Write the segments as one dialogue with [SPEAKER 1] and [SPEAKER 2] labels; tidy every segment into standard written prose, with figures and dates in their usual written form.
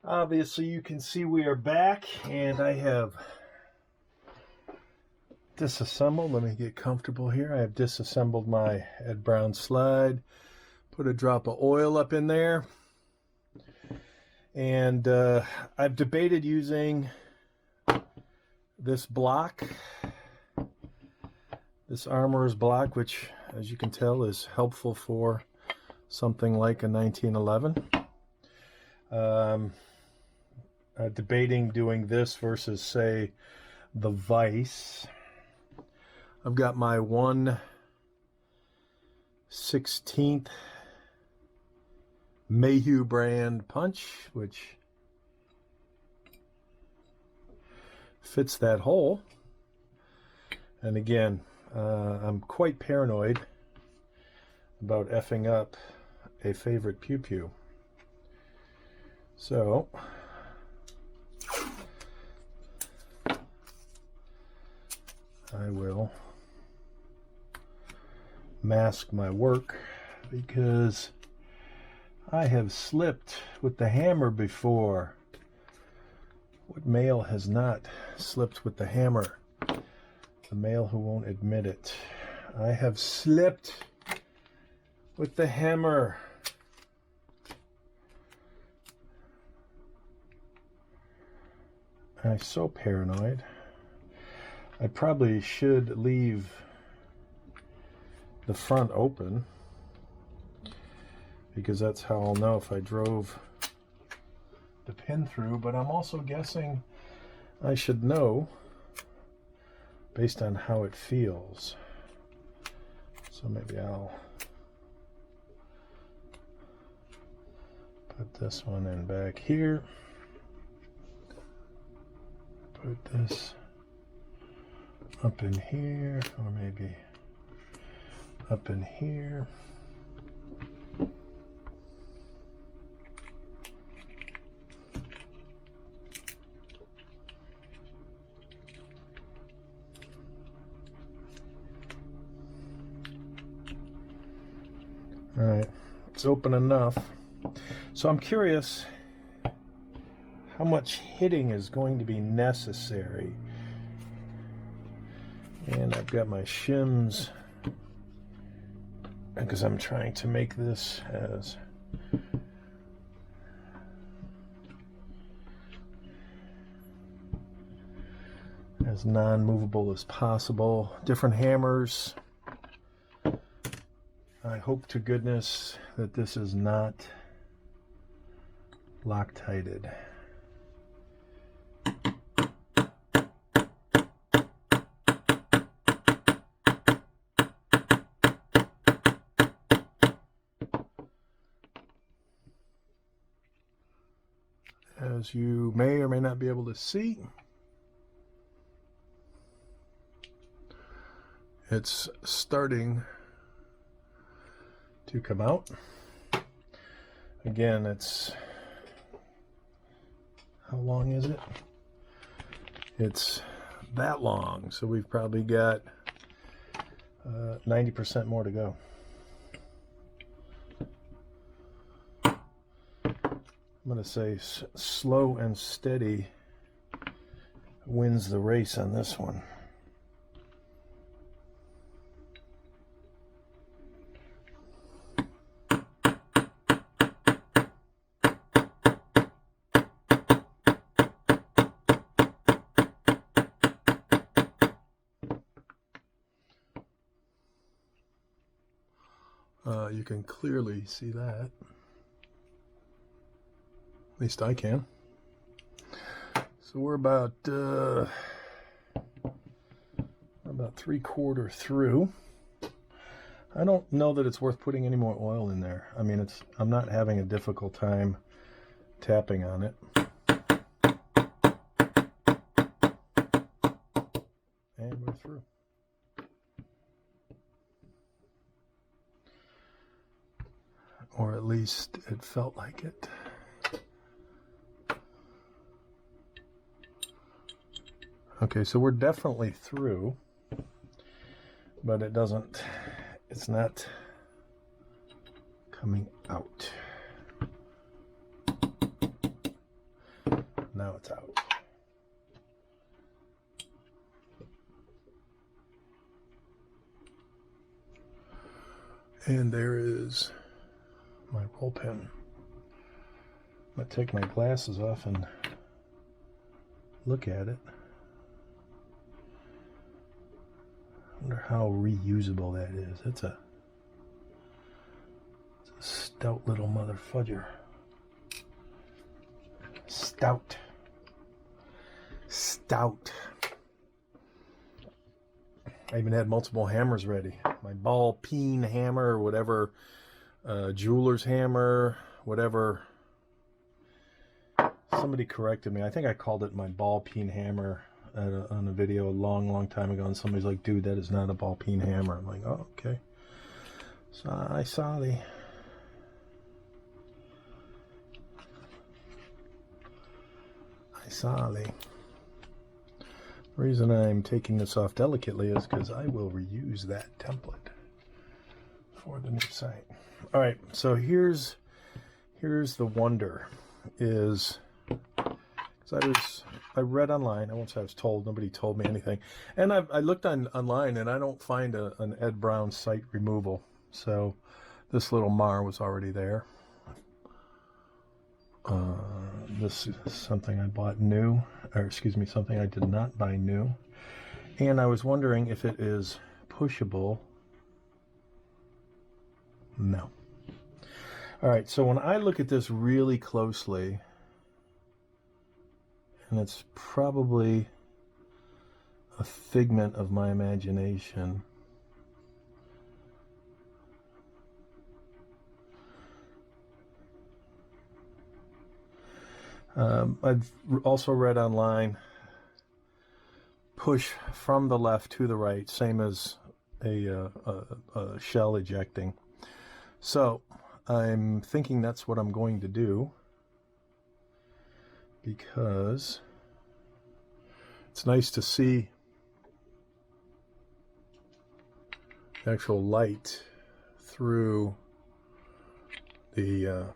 [SPEAKER 1] Obviously you can see we are back, and I have disassembled. Let me get comfortable here. I have disassembled my Ed Brown slide, put a drop of oil up in there, and I've debated using this block, this Armorer's block, which as you can tell is helpful for something like a 1911. Debating doing this versus, say, the Vice. I've got my 1/16 Mayhew brand punch, which fits that hole. And again, I'm quite paranoid about effing up a favorite pew-pew. So I will mask my work, because I have slipped with the hammer before. What male has not slipped with the hammer? The male who won't admit it. I have slipped with the hammer. I'm so paranoid. I probably should leave the front open, because that's how I'll know if I drove the pin through, but I'm also guessing I should know based on how it feels. So maybe I'll put this one in back here, put this up in here, or maybe up in here. All right, it's open enough. So I'm curious how much hitting is going to be necessary. And I've got my shims, because I'm trying to make this as non-movable as possible. Different hammers. I hope to goodness that this is not Loctited. As you may or may not be able to see, it's starting to come out. Again, it's, how long is it? It's that long, so we've probably got 90% more to go. I'm going to say slow and steady wins the race on this one. You can clearly see that. At least I can. So we're about 3/4 through. I don't know that it's worth putting any more oil in there. I mean, I'm not having a difficult time tapping on it. And we're through. Or at least it felt like it. Okay, so we're definitely through, but it's not coming out. And there is my roll pin. I'm going to take my glasses off and look at it. I wonder how reusable that is. It's a stout little mother fudger. Stout. I even had multiple hammers ready. My ball peen hammer, or whatever, jeweler's hammer, whatever. Somebody corrected me. I think I called it my ball peen hammer on a video a long time ago, and somebody's like, dude, that is not a ball peen hammer. I'm like, oh, okay. So I saw the... The reason I'm taking this off delicately is because I will reuse that template for the new site. All right, so here's the wonder is, because I read online. I won't say I was told. Nobody told me anything, and I looked online and I don't find an Ed Brown site removal. So this little mar was already there. This is something I bought new, or excuse me, something I did not buy new. And I was wondering if it is pushable. No. All right, so when I look at this really closely, and it's probably a figment of my imagination, I've also read online, push from the left to the right, same as a shell ejecting. So I'm thinking that's what I'm going to do, because it's nice to see the actual light through the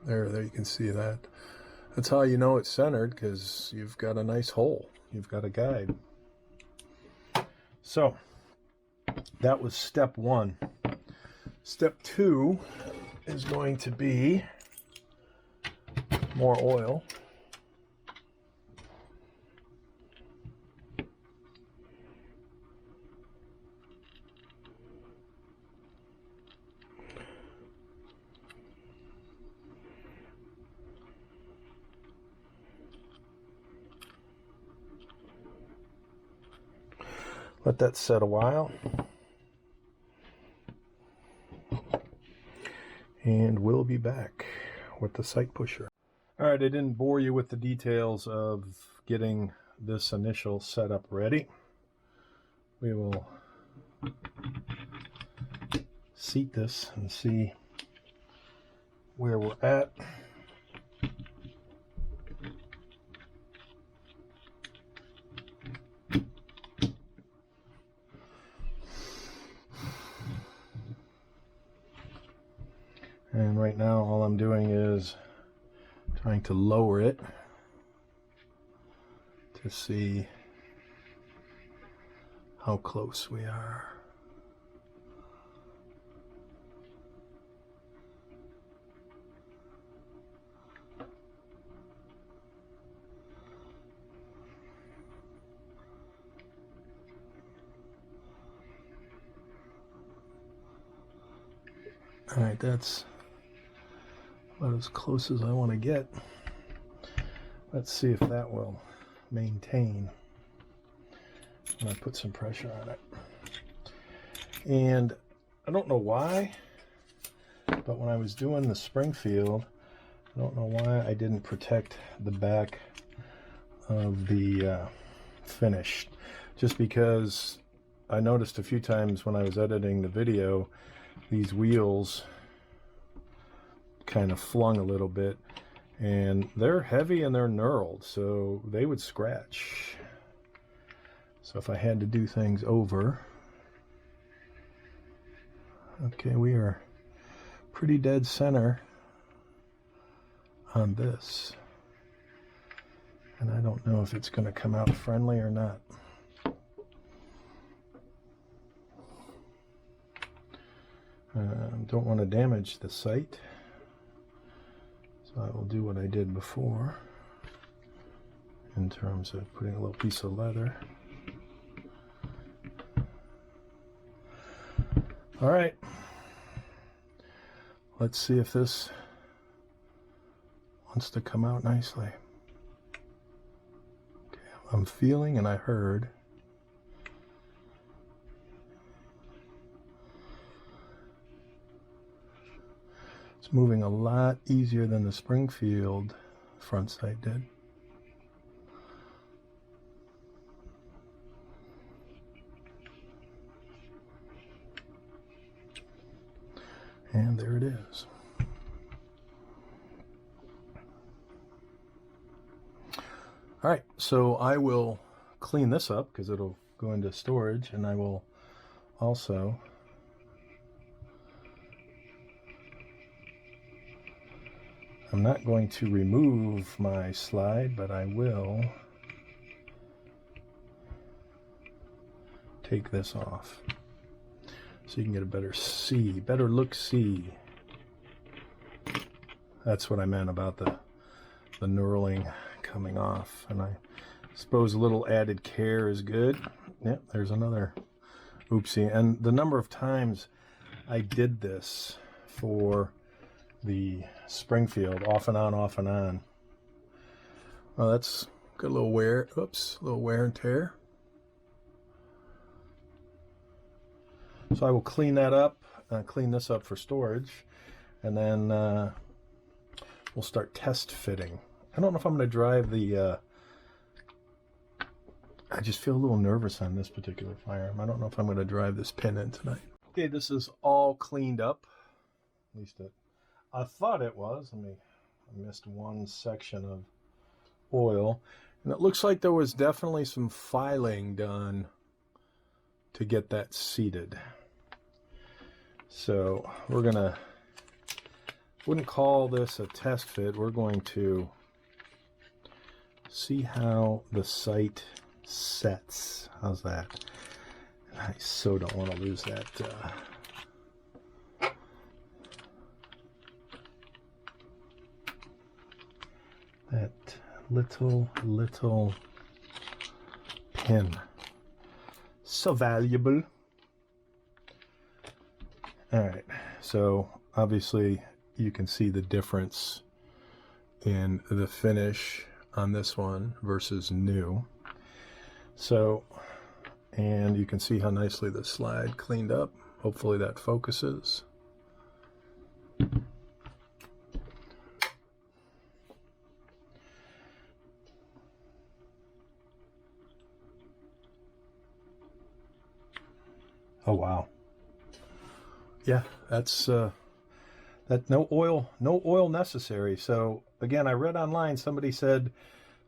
[SPEAKER 1] there you can see that. That's how you know it's centered, because you've got a nice hole. You've got a guide. So that was step one. Step two is going to be more oil. Let that set a while, and we'll be back with the sight pusher. All right, I didn't bore you with the details of getting this initial setup ready. We will seat this and see where we're at. And right now all I'm doing is trying to lower it to see how close we are. All right, that's about as close as I want to get. Let's see if that will maintain when I put some pressure on it. And I don't know why, but when I was doing the Springfield, I don't know why I didn't protect the back of the finish. Just because I noticed a few times when I was editing the video, these wheels kind of flung a little bit, and they're heavy and they're knurled, so they would scratch. So if I had to do things over, okay, we are pretty dead center on this, and I don't know if it's going to come out friendly or not. Don't want to damage the sight, so I will do what I did before in terms of putting a little piece of leather. All right, let's see if this wants to come out nicely. Okay, I'm feeling and I heard. It's moving a lot easier than the Springfield front sight did. And there it is. All right, so I will clean this up because it'll go into storage, and I will also I'm not going to remove my slide, but I will take this off so you can get a better look-see. That's what I meant about the knurling coming off, and I suppose a little added care is good. Yep, there's another oopsie. And the number of times I did this for the Springfield, off and on, off and on. Well, that's got a little wear, oops, a little wear and tear. So I will clean that up, clean this up for storage, and then we'll start test fitting. I don't know if I'm going to drive the, I just feel a little nervous on this particular firearm. I don't know if I'm going to drive this pin in tonight. Okay, this is all cleaned up, at least I thought it was. I missed one section of oil, and it looks like there was definitely some filing done to get that seated. So we're gonna, wouldn't call this a test fit. We're going to see how the sight sets. How's that? I so don't want to lose that that little pin. So valuable. All right, so obviously you can see the difference in the finish on this one versus new. So, and you can see how nicely the slide cleaned up. Hopefully that focuses. Oh wow. Yeah, that's that no oil necessary. So again, I read online somebody said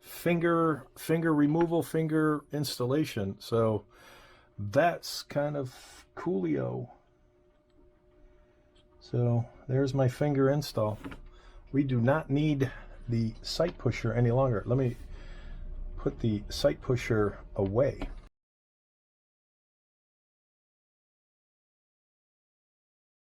[SPEAKER 1] finger removal, finger installation. So that's kind of coolio. So there's my finger install. We do not need the sight pusher any longer. Let me put the sight pusher away.